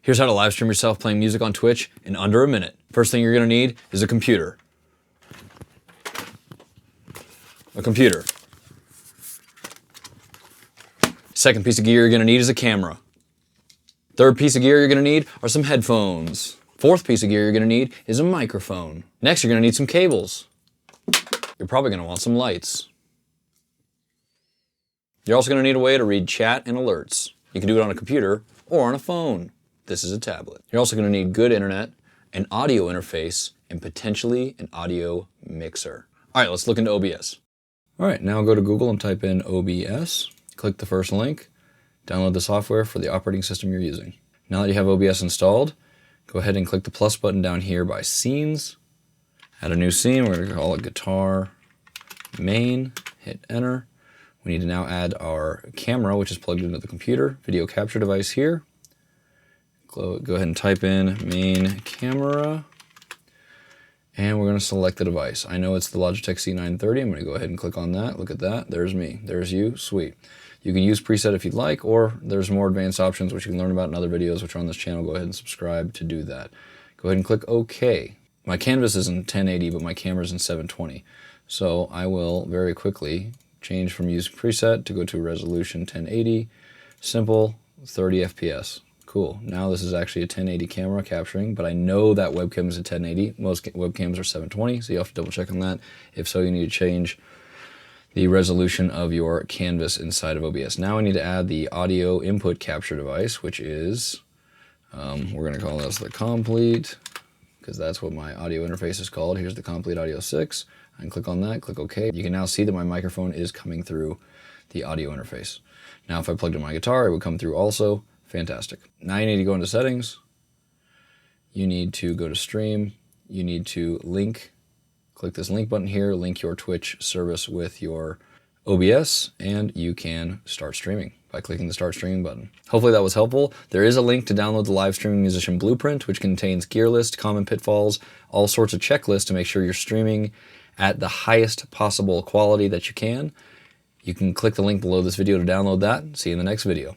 Here's how to live stream yourself playing music on Twitch in under a minute. First thing you're gonna need is a computer. Second piece of gear you're gonna need is a camera. Third piece of gear you're gonna need are some headphones. Fourth piece of gear you're gonna need is a microphone. Next, you're gonna need some cables. You're probably gonna want some lights. You're also gonna need a way to read chat and alerts. You can do it on a computer or on a phone. This is a tablet. You're also gonna need good internet, an audio interface, and potentially an audio mixer. All right, let's look into OBS. All right, now go to Google and type in OBS. Click the first link, download the software for the operating system you're using. Now that you have OBS installed, go ahead and click the plus button down here by scenes. Add a new scene, we're gonna call it guitar main, hit enter. We need to now add our camera, which is plugged into the computer, video capture device here. Go ahead and type in main camera, and we're gonna select the device. I know it's the Logitech C930, I'm gonna go ahead and click on that. Look at that, there's me, there's you, sweet. You can use preset if you'd like, or there's more advanced options which you can learn about in other videos which are on this channel. Go ahead and subscribe to do that. Go ahead and click OK. My canvas is in 1080, but my camera's in 720. So I will very quickly change from use preset to go to resolution 1080, simple, 30 FPS. Cool, now this is actually a 1080 camera capturing, but I know that webcam is at 1080. Most webcams are 720, so you have to double check on that. If so, you need to change the resolution of your canvas inside of OBS. Now I need to add the audio input capture device, which is, we're gonna call this the Complete, because that's what my audio interface is called. Here's the Complete Audio 6. I can click on that, click OK. You can now see that my microphone is coming through the audio interface. Now if I plugged in my guitar, it would come through also. Fantastic. Now you need to go into settings. You need to go to stream. You need to link. Click this link button here, link your Twitch service with your OBS, and you can start streaming by clicking the Start Streaming button. Hopefully that was helpful. There is a link to download the Live Streaming Musician Blueprint, which contains gear list, common pitfalls, all sorts of checklists to make sure you're streaming at the highest possible quality that you can. You can click the link below this video to download that. See you in the next video.